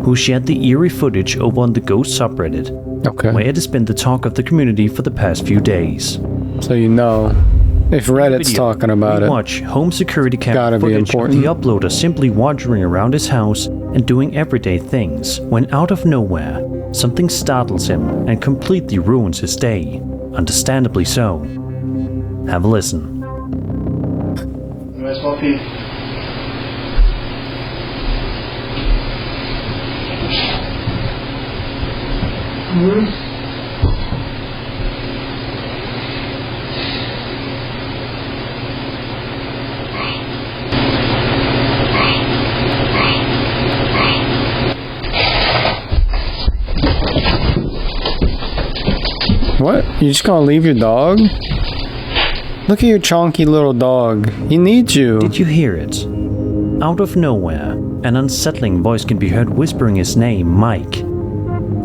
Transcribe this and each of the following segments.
who shared the eerie footage over on the Ghost subreddit, where it has been the talk of the community for the past few days. So you know, if Reddit's talking about it, watch home security camera footage of the uploader simply wandering around his house and doing everyday things, when out of nowhere, something startles him and completely ruins his day. Understandably so. Have a listen. What? You just gonna leave your dog? Look at your chonky little dog. He needs you. Did you hear it? Out of nowhere, an unsettling voice can be heard whispering his name, Mike.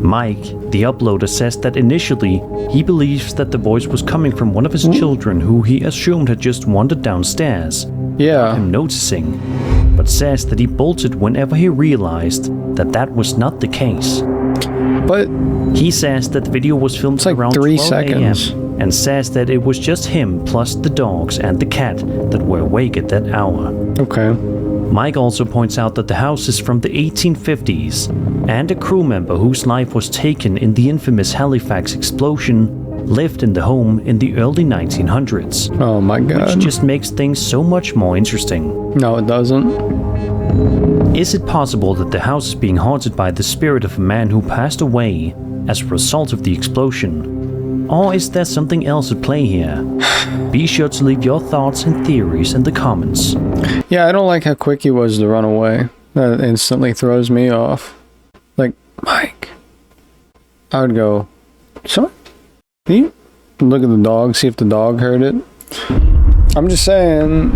Mike, the uploader, says that initially he believes that the voice was coming from one of his children who he assumed had just wandered downstairs. Yeah. Him noticing, but says that he bolted whenever he realized that that was not the case. But he says that the video was filmed like around 3 12 seconds. a.m. and says that it was just him plus the dogs and the cat that were awake at that hour. Okay. Mike also points out that the house is from the 1850s, and a crew member whose life was taken in the infamous Halifax explosion lived in the home in the early 1900s. Oh my god. Which just makes things so much more interesting. No, it doesn't. Is it possible that the house is being haunted by the spirit of a man who passed away as a result of the explosion? Or is there something else at play here? Be sure to leave your thoughts and theories in the comments. Yeah, I don't like how quick he was to run away. That instantly throws me off. Like, Mike. I would go, son, can you look at the dog, see if the dog heard it? I'm just saying,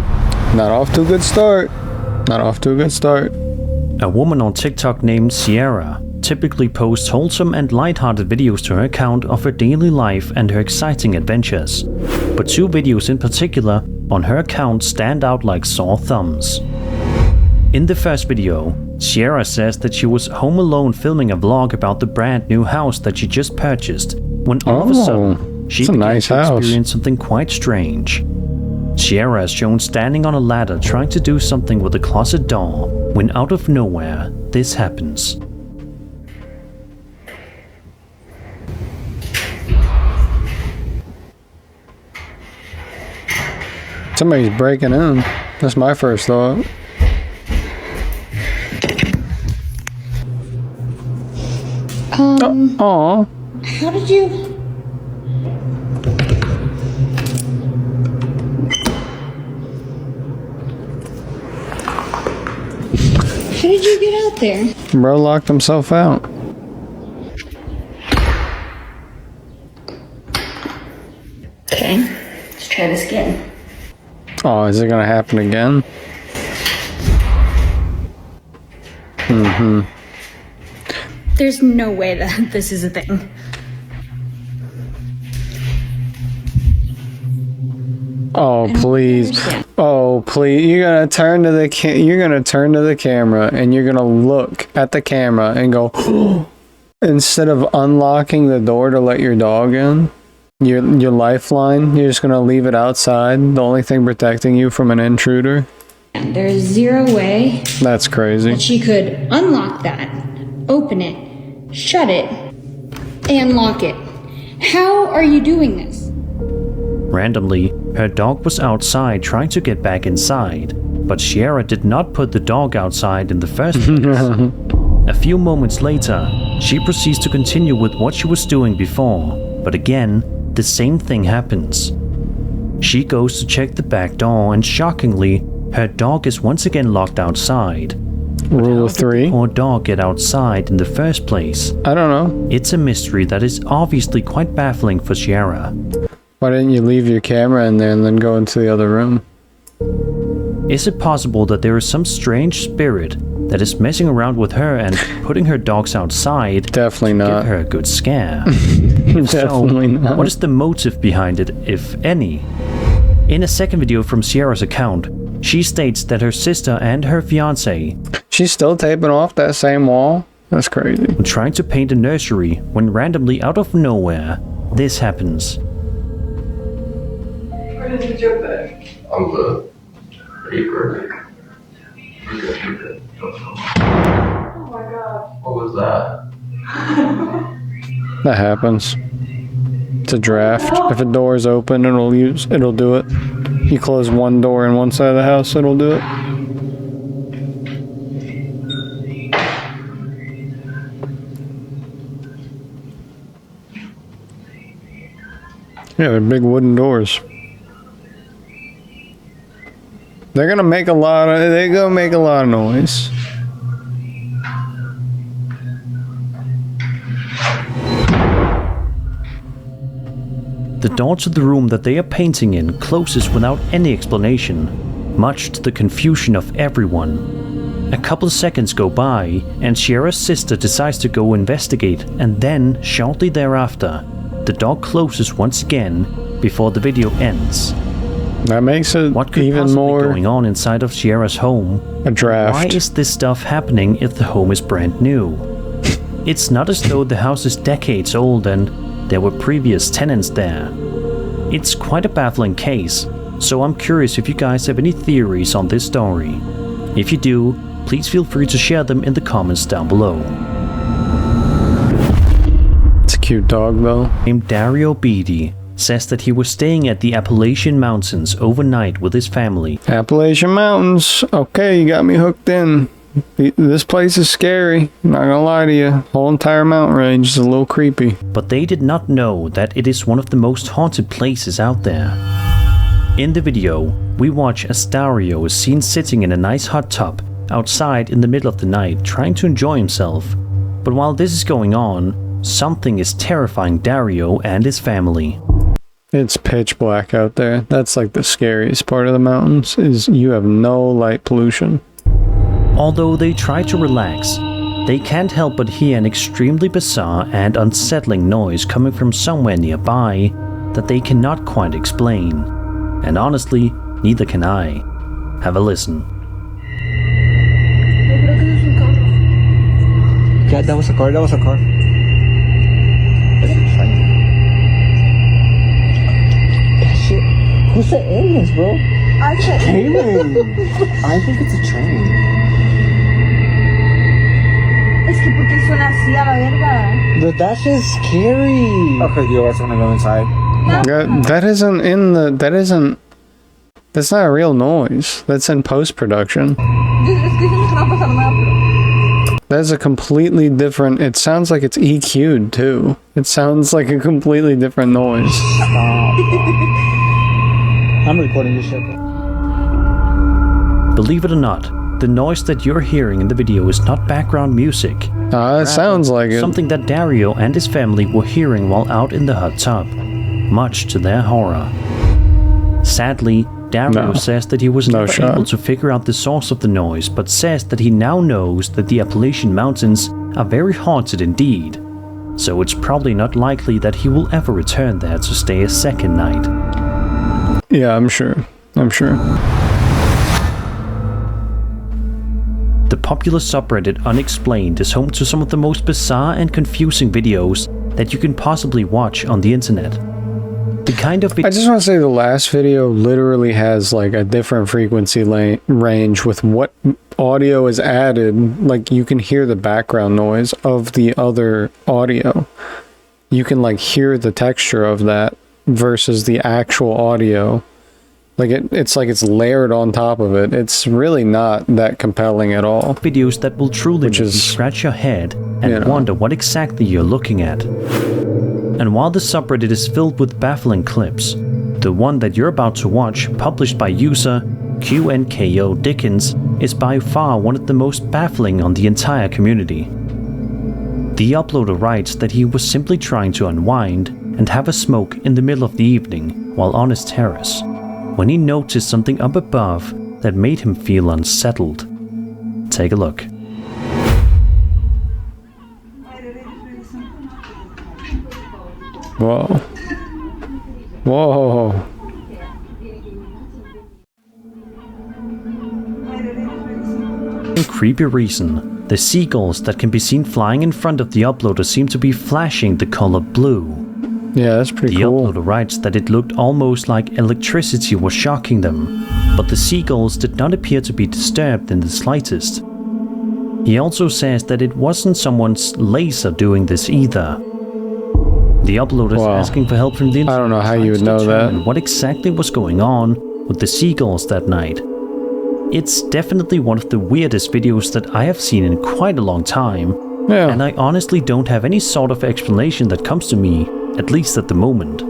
not off to a good start. Not off to a good start. A woman on TikTok named Sierra typically posts wholesome and lighthearted videos to her account of her daily life and her exciting adventures. But 2 videos in particular on her account stand out like sore thumbs. In the first video, Sierra says that she was home alone filming a vlog about the brand new house that she just purchased, when all of a sudden she began to experience something quite strange. Sierra is shown standing on a ladder trying to do something with a closet door, when out of nowhere, this happens. Somebody's breaking in. That's my first thought. How did you... How did you get out there? Bro locked himself out. Okay, let's try this again. Oh, is it gonna happen again? There's no way that this is a thing. Oh please! Oh please! You're gonna turn to the camera and you're gonna look at the camera and go, instead of unlocking the door to let your dog in, your lifeline, you're just gonna leave it outside. The only thing protecting you from an intruder. There's zero way That's crazy. that she could unlock that, open it, shut it, and lock it. How are you doing this? Randomly, her dog was outside trying to get back inside, but Sierra did not put the dog outside in the first place. A few moments later, she proceeds to continue with what she was doing before, but again, the same thing happens. She goes to check the back door and shockingly, her dog is once again locked outside. Rule of 3. How did the poor dog get outside in the first place? I don't know. It's a mystery that is obviously quite baffling for Sierra. Why didn't you leave your camera in there and then go into the other room? Is it possible that there is some strange spirit that is messing around with her and putting her dogs outside Definitely to not. give her a good scare? Definitely not. What is the motive behind it, if any? In a second video from Sierra's account, she states that her sister and her fiancé... She's still taping off that same wall? That's crazy. Trying to paint a nursery when randomly out of nowhere, this happens. Where did you jump at? On the paper. You're good, you're good. Oh my god. What was that? That happens. It's a draft. If a door is open, it'll do it. You close one door in one side of the house, it'll do it. Yeah, they're big wooden doors. They're gonna make a lot of noise. The door to the room that they are painting in closes without any explanation, much to the confusion of everyone. A couple seconds go by, and Sierra's sister decides to go investigate, and then, shortly thereafter, the door closes once again before the video ends. That makes it What could even possibly more going on inside of Sierra's home? a draft. Why is this stuff happening if the home is brand new? It's not as though the house is decades old and there were previous tenants there. It's quite a baffling case, so I'm curious if you guys have any theories on this story. If you do, please feel free to share them in the comments down below. It's a cute dog though. Named Dario Beatty says that he was staying at the Appalachian Mountains overnight with his family. Appalachian Mountains. Okay, you got me hooked in. This place is scary. Not gonna lie to you. Whole entire mountain range is a little creepy. But they did not know that it is one of the most haunted places out there. In the video, we watch as Dario is seen sitting in a nice hot tub outside in the middle of the night trying to enjoy himself. But while this is going on, something is terrifying Dario and his family. It's pitch black out there. That's like the scariest part of the mountains, is you have no light pollution. Although they try to relax, they can't help but hear an extremely bizarre and unsettling noise coming from somewhere nearby that they cannot quite explain. And honestly, neither can I. Have a listen. Yeah, that was a car, Shit. Who said aliens, bro? I said Aliens. I think it's a train. Es que porque suena así a la verga. But that shit's scary. Okay, yo, I just wanna go inside. That's not a real noise. That's in post-production. Es que siento que no va a pasar nada, pero... That's a completely different, it sounds like it's EQ'd too. It sounds like a completely different noise. I'm recording this shit. Believe it or not, the noise that you're hearing in the video is not background music. It sounds like it. Something that Dario and his family were hearing while out in the hot tub, much to their horror. Sadly, Dario says that he was never able to figure out the source of the noise, but says that he now knows that the Appalachian Mountains are very haunted indeed. So it's probably not likely that he will ever return there to stay a second night. Yeah, I'm sure. The popular subreddit Unexplained is home to some of the most bizarre and confusing videos that you can possibly watch on the internet. The kind of I just want to say the last video literally has like a different frequency range with what audio is added. Like you can hear the background noise of the other audio. You can like hear the texture of that versus the actual audio. Like it's like it's layered on top of it. It's really not that compelling at all. Videos that will truly make you scratch your head and wonder what exactly you're looking at. And while the subreddit is filled with baffling clips, the one that you're about to watch, published by user QNKO Dickens, is by far one of the most baffling on the entire community. The uploader writes that he was simply trying to unwind and have a smoke in the middle of the evening while on his terrace, when he noticed something up above that made him feel unsettled. Take a look. Whoa. Whoa. Creepy reason, The seagulls that can be seen flying in front of the uploader seem to be flashing the color blue. Yeah, that's pretty The cool. uploader writes that it looked almost like electricity was shocking them, but the seagulls did not appear to be disturbed in the slightest. He also says that it wasn't someone's laser doing this either. The uploader is asking for help from the internet. I don't know how you would know that. What exactly was going on with the seagulls that night. It's definitely one of the weirdest videos that I have seen in quite a long time, and I honestly don't have any sort of explanation that comes to me, at least at the moment.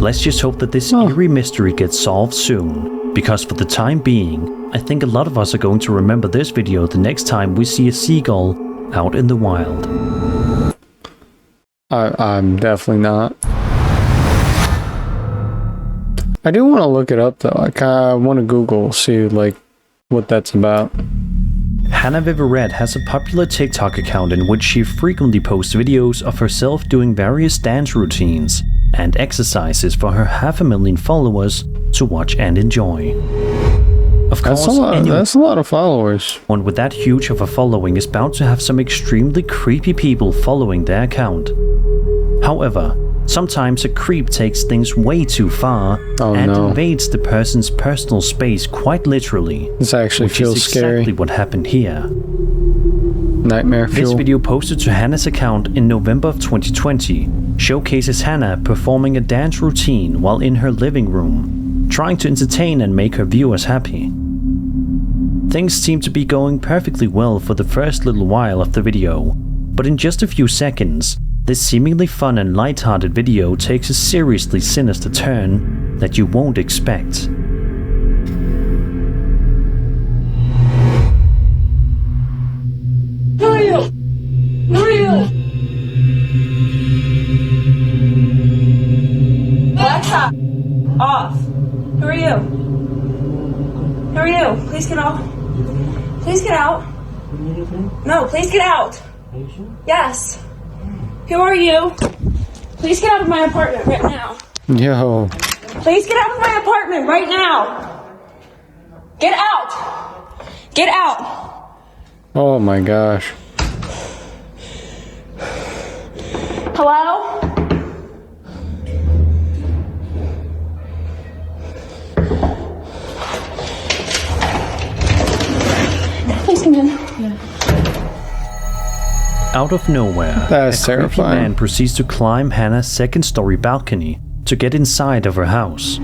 Let's just hope that this eerie mystery gets solved soon, because for the time being, I think a lot of us are going to remember this video the next time we see a seagull out in the wild. I'm definitely not. I do want to look it up though. I kind of want to Google, see like what that's about. Hannah Viverette has a popular TikTok account in which she frequently posts videos of herself doing various dance routines and exercises for her 500,000 followers to watch and enjoy. Of course, that's a lot of followers. One with that huge of a following is bound to have some extremely creepy people following their account. However, sometimes a creep takes things way too far and invades the person's personal space quite literally. This actually feels exactly scary. What happened here. Nightmare fuel. This video posted to Hannah's account in November of 2020 showcases Hannah performing a dance routine while in her living room, trying to entertain and make her viewers happy. Things seem to be going perfectly well for the first little while of the video, but in just a few seconds, this seemingly fun and light-hearted video takes a seriously sinister turn that you won't expect. Who are you? Who are you? Alexa, off. Who are you? Who are you? Please get out. Please get out. No, please get out. Yes. Who are you? Please get out of my apartment right now. Yo. Please get out of my apartment right now. Get out. Get out. Oh my gosh. Hello? Please come in. Yeah. Out of nowhere, That's a terrifying. creepy man proceeds to climb Hannah's second-story balcony to get inside of her house.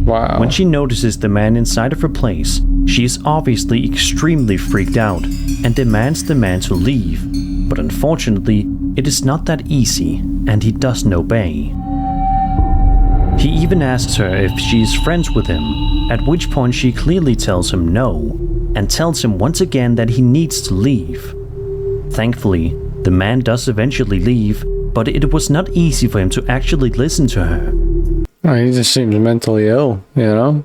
Wow. When she notices the man inside of her place, she is obviously extremely freaked out and demands the man to leave, but unfortunately, it is not that easy, and he doesn't obey. He even asks her if she is friends with him, at which point she clearly tells him no, and tells him once again that he needs to leave. Thankfully, the man does eventually leave, but it was not easy for him to actually listen to her. Oh, he just seems mentally ill, you know?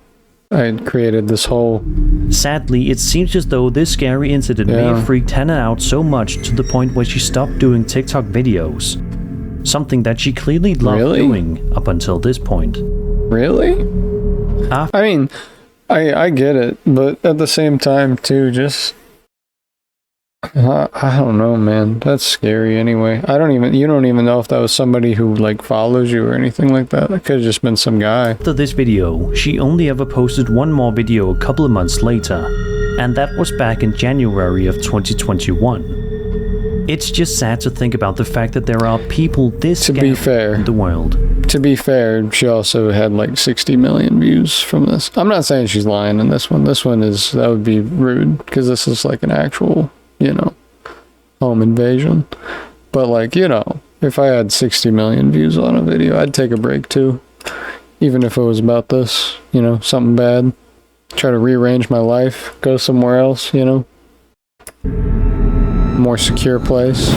I had created this whole... Sadly, it seems as though this scary incident may have freaked Hannah out so much to the point where she stopped doing TikTok videos. Something that she clearly loved doing up until this point. Really? I mean, I get it, but at the same time, too, just... I don't know, man. That's scary anyway. You don't even know if that was somebody who, like, follows you or anything like that. It could have just been some guy. After this video, she only ever posted one more video a couple of months later, and that was back in January of 2021. It's just sad to think about the fact that there are people this scary in the world. To be fair, she also had like 60 million views from this. I'm not saying she's lying in this one. This one is, that would be rude, because this is like an actual, you know, home invasion. But like, you know, if I had 60 million views on a video, I'd take a break too. Even if it was about this, you know, something bad. Try to rearrange my life, go somewhere else, you know. More secure place.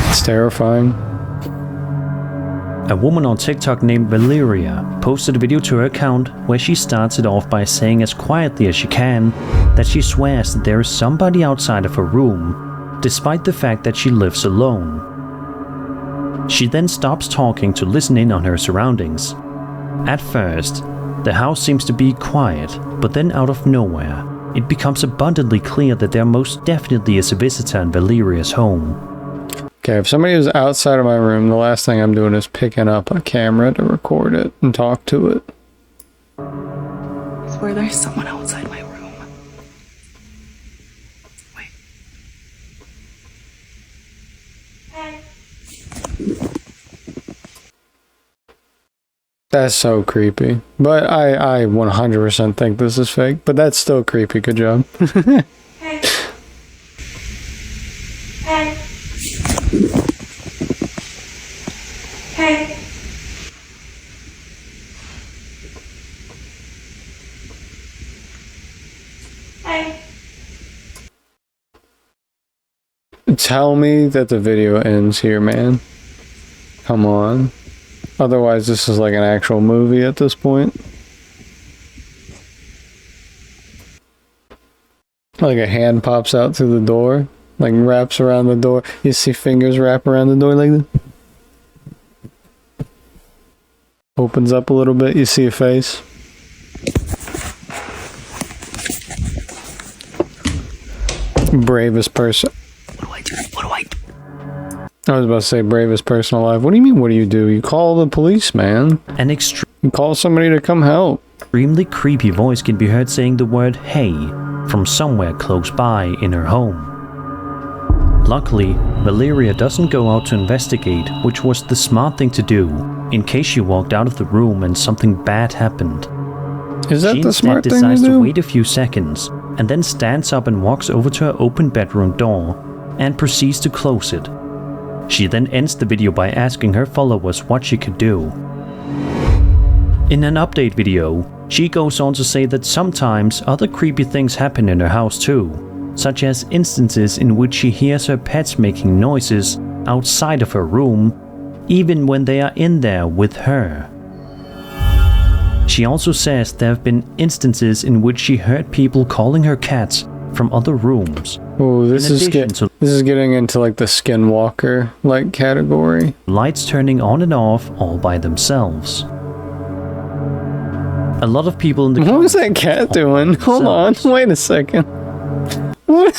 It's terrifying. A woman on TikTok named Valeria posted a video to her account where she starts it off by saying as quietly as she can that she swears that there is somebody outside of her room, despite the fact that she lives alone. She then stops talking to listen in on her surroundings. At first, The house seems to be quiet, but then out of nowhere, it becomes abundantly clear that there most definitely is a visitor in Valeria's home. Okay, if somebody is outside of my room, the last thing I'm doing is picking up a camera to record it and talk to it. I swear there's someone outside my room. Wait. Hey. That's so creepy. But I 100% think this is fake, but that's still creepy. Good job. Hey. Hey. Hey. Hey. Tell me that the video ends here, man. Come on. Otherwise, this is like an actual movie at this point. Like a hand pops out through the door, like wraps around the door. You see fingers wrap around the door like this. Opens up a little bit, you see a face. Bravest person. What do I do? What do I do? I was about to say bravest person alive. What do you mean, what do? You call the police, man. An You call somebody to come help. extremely creepy voice can be heard saying the word "hey" from somewhere close by in her home. Luckily, Valeria doesn't go out to investigate, which was the smart thing to do, in case she walked out of the room and something bad happened. Is that She the instead smart thing to decides to do? wait a few seconds, and then stands up and walks over to her open bedroom door, and proceeds to close it. She then ends the video by asking her followers what she could do. In an update video, she goes on to say that sometimes other creepy things happen in her house too, such as instances in which she hears her pets making noises outside of her room, even when they are in there with her. She also says there have been instances in which she heard people calling her cats from other rooms. Oh, this In is addition to this is getting into like the skinwalker like category. lights turning on and off all by themselves. A lot of people in the What was comments that cat doing? Hold on, themselves. wait a second. What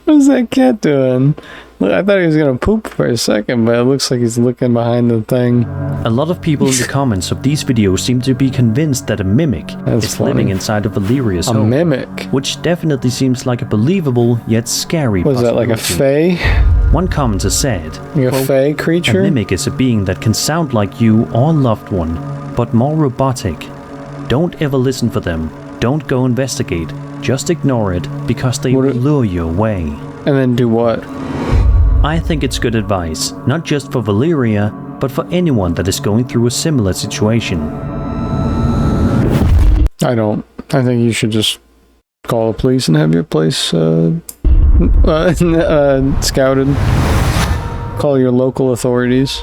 was that cat doing? Look, I thought he was gonna poop for a second, but it looks like he's looking behind the thing. A lot of people in the comments of these videos seem to be convinced that a mimic That's is funny. living inside of Valeria's A home, mimic. which definitely seems like a believable yet scary Was that like a possibility. fae? One commenter said, Like a quote, fae "A creature? mimic is a being that can sound like you or loved one, but more robotic. Don't ever listen for them. Don't go investigate. Just ignore it because they will lure you away." And then do what? I think it's good advice, not just for Valeria, but for anyone that is going through a similar situation. I don't. I think you should just call the police and have your place scouted. Call your local authorities.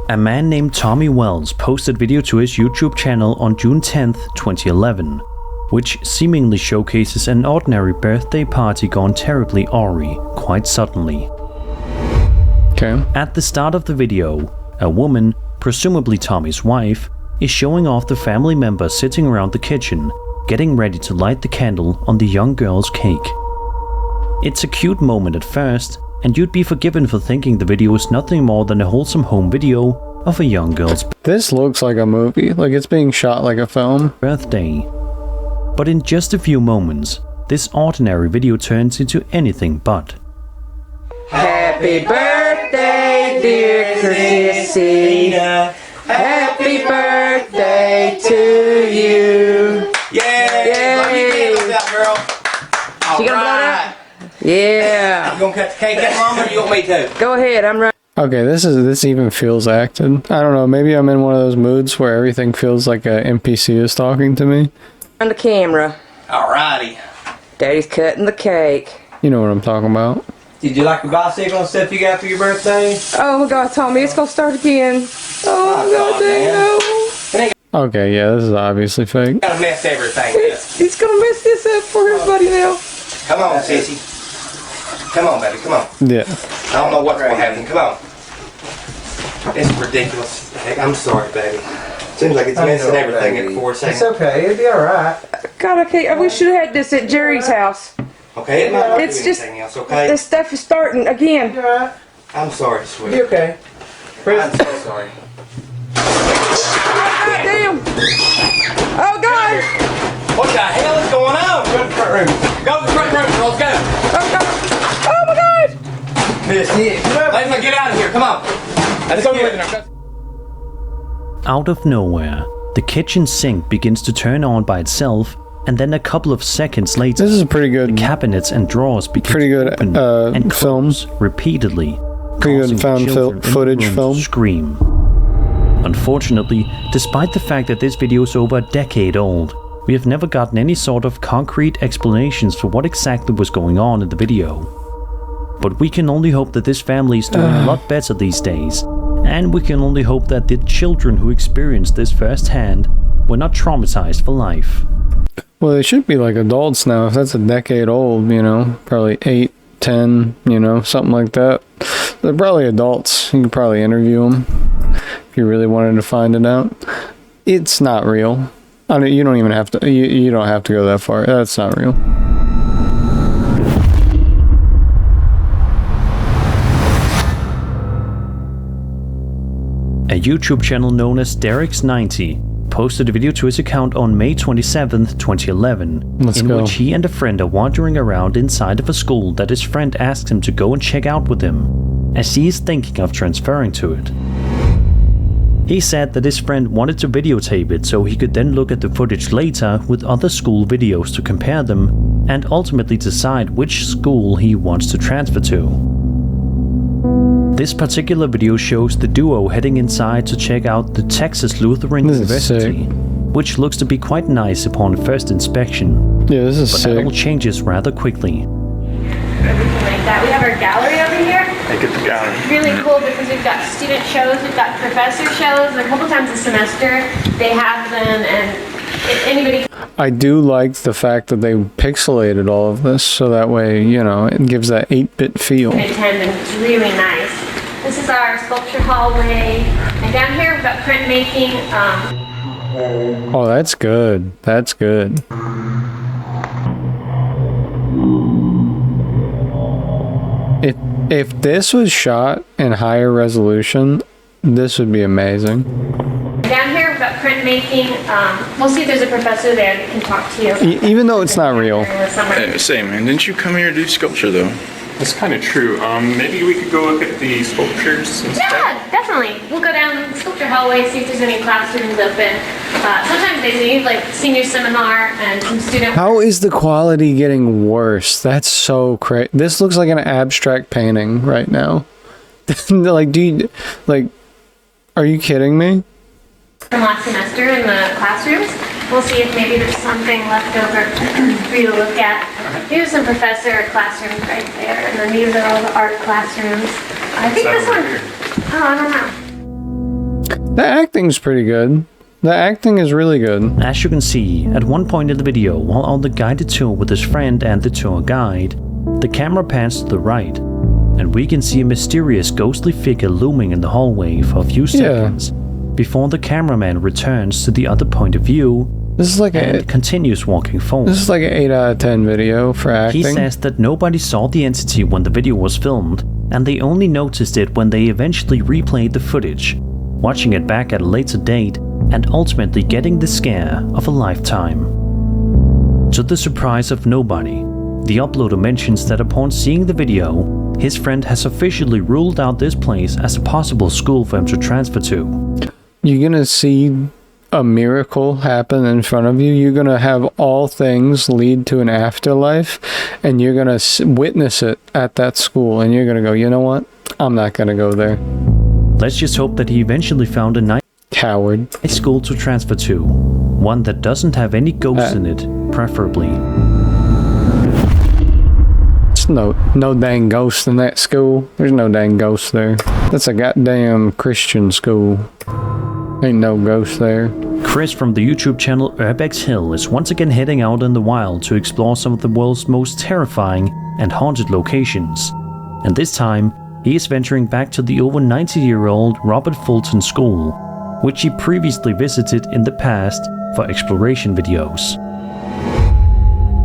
A man named Tommy Wells posted video to his YouTube channel on June 10th, 2011, which seemingly showcases an ordinary birthday party gone terribly awry, quite suddenly. Okay. At the start of the video, a woman, presumably Tommy's wife, is showing off the family members sitting around the kitchen, getting ready to light the candle on the young girl's cake. It's a cute moment at first, and you'd be forgiven for thinking the video is nothing more than a wholesome home video of a young girl's This looks like a movie. Like it's being shot like a film. birthday. But in just a few moments, this ordinary video turns into anything but. Happy birthday, dear Chrissy. Happy birthday to you. Yeah. Blow your candles out, girl. She gonna blow it out? Yeah. You gonna cut the cake up, Mom, or you want me to? Go ahead, I'm right. Okay, this even feels acted. I don't know, maybe I'm in one of those moods where everything feels like a NPC is talking to me. On the camera. Alrighty. Daddy's cutting the cake. You know what I'm talking about. Did you like the bicycle and stuff you got for your birthday? Oh my God, Tommy, it's gonna start again. Oh my God, dang no. Okay, yeah, this is obviously fake. Gotta mess everything up. He's gonna mess this up for everybody now. Come on, sissy. Come on, baby, come on. Yeah. I don't know what's gonna happen. Come on. It's ridiculous. Heck, I'm sorry, baby. Seems like it's missing everything at 4 It's seconds. okay. It'll be all right. God, I can't. We should have had this at Jerry's house. Okay, it might not It's do just anything else, okay? this stuff is starting again. You're all right. I'm sorry, Be sweetie. okay. I'm so sorry. God damn! Oh God! What the hell is going on? Go to the front room. Go to the front room, girls, go. Oh God! Oh my God! Miss, let's get out of here, come on. Let's go get it. Out of nowhere, the kitchen sink begins to turn on by itself, and then a couple of seconds later, This is a pretty good, cabinets and drawers begin pretty to good open and film. close repeatedly, Pretty good causing found children in the footage room film. to scream. Unfortunately, despite the fact that this video is over a decade old, we have never gotten any sort of concrete explanations for what exactly was going on in the video. But we can only hope that this family is doing a lot better these days, and we can only hope that the children who experienced this firsthand were not traumatized for life. Well, they should be like adults now. If that's a decade old, you know, probably 8, 10, you know, something like that. They're probably adults. You could probably interview them if you really wanted to find it out. It's not real. I mean, you don't even have to. You don't have to go that far. That's not real. A YouTube channel known as Derek's90 posted a video to his account on May 27th, 2011, Let's go. which he and a friend are wandering around inside of a school that his friend asks him to go and check out with him, as he is thinking of transferring to it. He said that his friend wanted to videotape it so he could then look at the footage later with other school videos to compare them, and ultimately decide which school he wants to transfer to. This particular video shows the duo heading inside to check out the Texas Lutheran This is University, which looks to be quite nice upon first inspection, Yeah, this is but that all sick. changes rather quickly. Everything like that. We have our gallery over here. Make it the gallery. Really cool because we've got student shows, we've got professor shows. A couple times a semester they have them, and anybody I do like the fact that they pixelated all of this, so that way, you know, it gives that 8-bit feel. can attend, and it's really nice. This is our sculpture hallway, and down here we've got printmaking. Oh, that's good. That's good. If this was shot in higher resolution, this would be amazing. Down here we've got printmaking. We'll see if there's a professor there that can talk to you. Even though it's not real. During the summer. Say, man, didn't you come here to do sculpture, though? That's kind of true. Maybe we could go look at the sculptures and stuff. Yeah, definitely. We'll go down the sculpture hallway, see if there's any classrooms open. Sometimes they leave, like senior seminar and some student. How is the quality getting worse? That's so crazy. This looks like an abstract painting right now. Like, are you kidding me? From last semester in the classrooms. We'll see if maybe there's something left over for you to look at. Here's some professor classrooms right there, and then these are all the art classrooms. I think this one, I don't know. The acting's pretty good. The acting is really good. As you can see, at one point in the video, while on the guided tour with his friend and the tour guide, the camera pans to the right, and we can see a mysterious ghostly figure looming in the hallway for a few seconds, before the cameraman returns to the other point of view This is like and continues walking forward. This is like an 8 out of 10 video for acting. He says that nobody saw the entity when the video was filmed, and they only noticed it when they eventually replayed the footage, watching it back at a later date, and ultimately getting the scare of a lifetime. To the surprise of nobody, the uploader mentions that upon seeing the video, his friend has officially ruled out this place as a possible school for him to transfer to. You're gonna see a miracle happen in front of you. You're gonna have all things lead to an afterlife, and you're gonna witness it at that school, and you're gonna go, you know what? I'm not gonna go there. Let's just hope that he eventually found a nice Coward. school to transfer to, one that doesn't have any ghosts in it, preferably. It's no dang ghost in that school. There's no dang ghost there. That's a goddamn Christian school. Ain't no ghost there. Chris from the YouTube channel Urbex Hill is once again heading out in the wild to explore some of the world's most terrifying and haunted locations. And this time, he is venturing back to the over 90-year-old Robert Fulton School, which she previously visited in the past for exploration videos.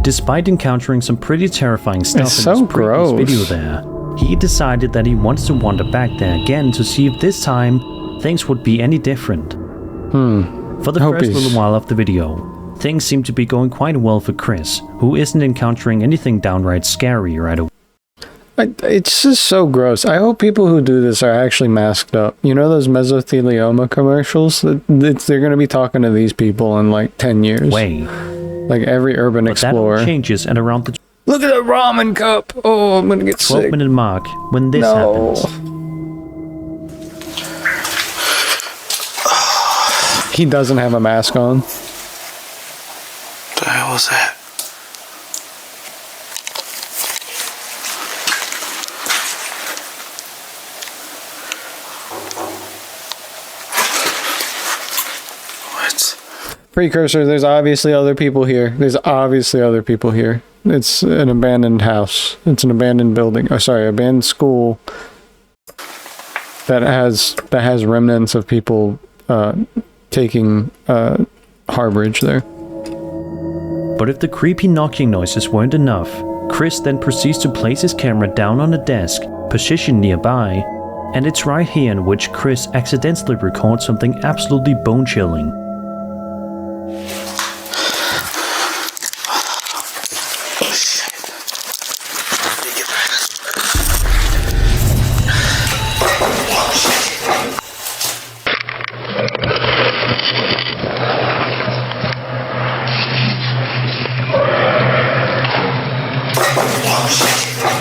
Despite encountering some pretty terrifying stuff It's in so his previous gross. video there, he decided that he wants to wander back there again to see if this time things would be any different. For the Hope first he's- little while of the video, things seem to be going quite well for Chris, who isn't encountering anything downright scary right away. It's just so gross. I hope people who do this are actually masked up. You know those mesothelioma commercials? They're going to be talking to these people in like 10 years. Like every urban But that explorer. all changes at around the Look at that ramen cup! Oh, I'm going to get 12 sick. minute mark when this happens. He doesn't have a mask on. What the hell was that? What? Precursor, there's obviously other people here. There's obviously other people here. It's an abandoned house. It's an abandoned building. Oh, sorry, abandoned school that has remnants of people taking harborage there. But if the creepy knocking noises weren't enough, Chris then proceeds to place his camera down on a desk, positioned nearby, and it's right here in which Chris accidentally records something absolutely bone-chilling.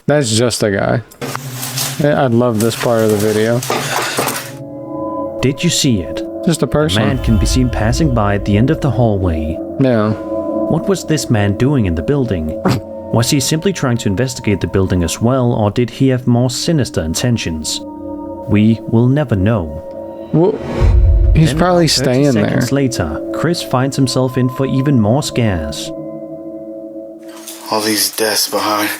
That's just a guy. I love this part of the video. Did you see it? Just a A person. man can be seen passing by at the end of the hallway. Yeah. What was this man doing in the building? Was he simply trying to investigate the building as well, or did he have more sinister intentions? We will never know. Well, he's Then probably about 30 staying there. seconds later, Chris finds himself in for even more scares. All these desks behind.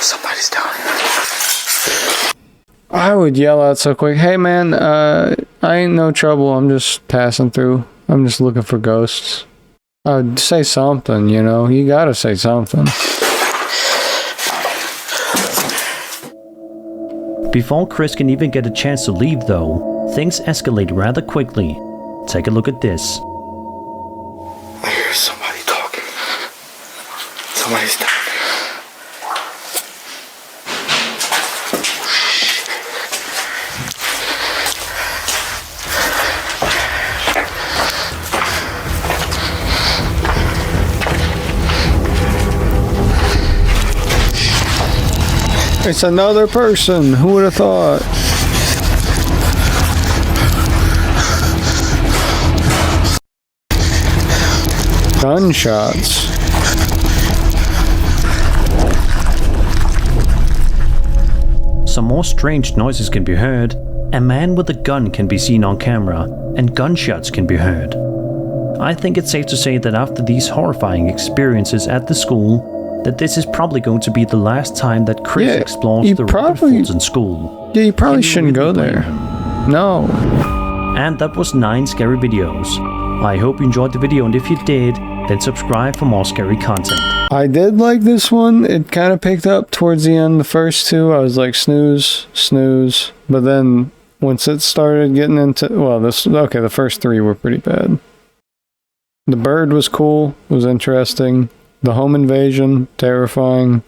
Somebody's down here. I would yell out so quick, "Hey man, I ain't no trouble. I'm just passing through. I'm just looking for ghosts." I would say something, you know. You gotta say something. Before Chris can even get a chance to leave though, things escalate rather quickly. Take a look at this. I hear somebody talking. Somebody's down here. It's another person. Who would have thought? Gunshots. Some more strange noises can be heard. A man with a gun can be seen on camera, and gunshots can be heard. I think it's safe to say that after these horrifying experiences at the school, that this is probably going to be the last time that Chris Yeah, explores you the probably- rabbit in school. Yeah, you probably Can you shouldn't really go blame there. him? No. And that was 9 scary videos. I hope you enjoyed the video, and if you did, then subscribe for more scary content. I did like this one. It kind of picked up towards the end. The first two, I was like, snooze, snooze. But then once it started getting into, well, the first 3 were pretty bad. The bird was cool, was interesting. The home invasion, terrifying.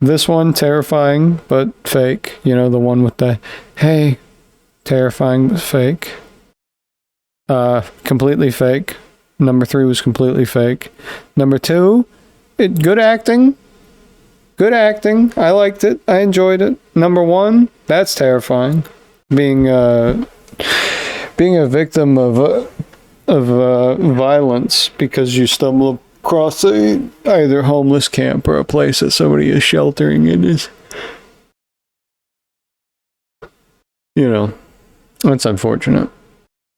This one, terrifying, but fake. You know, the one with the, hey, terrifying, but fake. Completely fake. Number 3 was completely fake. Number 2, good acting. Good acting. I liked it. I enjoyed it. Number 1, that's terrifying. Being a victim of violence because you stumble across either homeless camp or a place that somebody is sheltering in You know, it's unfortunate.